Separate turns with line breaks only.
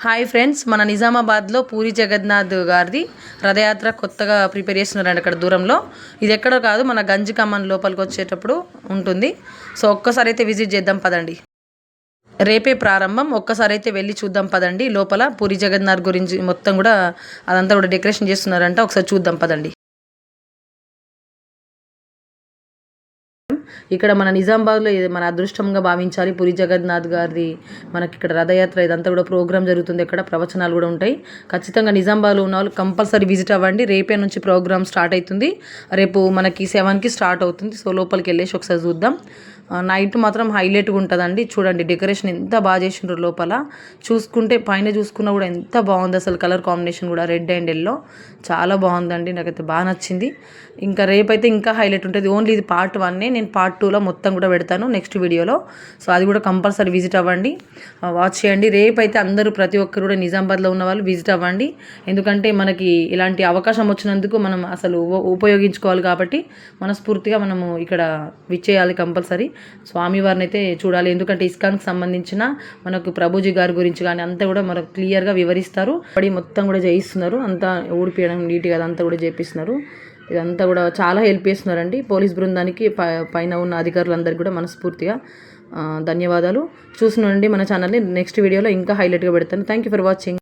Hi friends, మన నిజామాబాద్లో పూరి జగన్నాథ్ గారిది రథయాత్ర కొత్తగా ప్రిపేర్ చేస్తున్నారండి. అక్కడ దూరంలో ఇది ఎక్కడో కాదు, మన గంజి కమ్మన్ లోపలికి వచ్చేటప్పుడు ఉంటుంది. సో ఒక్కసారి అయితే విజిట్ చేద్దాం పదండి. రేపే ప్రారంభం. ఒక్కసారి అయితే వెళ్ళి చూద్దాం పదండి. లోపల పూరి జగన్నాథ్ గురించి మొత్తం కూడా అదంతా కూడా డెకరేషన్ చేస్తున్నారంట. ఒకసారి చూద్దాం పదండి. ఇక్కడ మన నిజామాబాద్లో మన అదృష్టంగా భావించాలి. పూరి జగన్నాథ్ గారిది మనకి ఇక్కడ రథయాత్ర ఇదంతా కూడా ప్రోగ్రామ్ జరుగుతుంది. ఇక్కడ ప్రవచనాలు కూడా ఉంటాయి. ఖచ్చితంగా నిజామాబాద్లో ఉన్న వాళ్ళు కంపల్సరీ విజిట్ అవ్వండి. రేపే నుంచి ప్రోగ్రామ్ స్టార్ట్ అవుతుంది. రేపు మనకి 7కి స్టార్ట్ అవుతుంది. సో లోపలికి వెళ్ళేసి ఒకసారి చూద్దాం. నైట్ మాత్రం హైలైట్గా ఉంటుందండి. చూడండి డెకరేషన్ ఎంత బాగా చేసిండ్రు. లోపల చూసుకుంటే పైన చూసుకున్నా కూడా ఎంత బాగుంది అసలు. కలర్ కాంబినేషన్ కూడా రెడ్ అండ్ ఎల్లో చాలా బాగుందండి. నాకైతే బాగా నచ్చింది. ఇంకా రేపైతే ఇంకా హైలైట్ ఉంటుంది. ఓన్లీ ఇది పార్ట్ 1. నేను పార్ట్ 2లో మొత్తం కూడా పెడతాను నెక్స్ట్ వీడియోలో. సో అది కూడా కంపల్సరీ విజిట్ అవ్వండి, వాచ్ చేయండి. రేపైతే అందరూ ప్రతి ఒక్కరు కూడా నిజామాబాద్లో ఉన్న వాళ్ళు విజిట్ అవ్వండి. ఎందుకంటే మనకి ఇలాంటి అవకాశం వచ్చినందుకు మనం అసలు ఉపయోగించుకోవాలి. కాబట్టి మనస్ఫూర్తిగా మనము ఇక్కడ విచ్చేయాలి కంపల్సరీ. స్వామివారిని అయితే చూడాలి. ఎందుకంటే ఇస్కాన్కి సంబంధించిన మనకు ప్రభుజీ గారి గురించి కానీ అంతా కూడా మనకు క్లియర్గా వివరిస్తారు. పడి మొత్తం కూడా చేయిస్తున్నారు. అంతా ఊడిపియడం నీట్గా అదంతా కూడా చేపిస్తున్నారు. ఇదంతా కూడా చాలా హెల్ప్ చేస్తున్నారండి. పోలీస్ బృందానికి పైన ఉన్న అధికారులందరికీ కూడా మనస్ఫూర్తిగా ధన్యవాదాలు. చూస్తున్నాండి మన ఛానల్ని. నెక్స్ట్ వీడియోలో ఇంకా హైలైట్గా పెడతాను. Thank you for watching.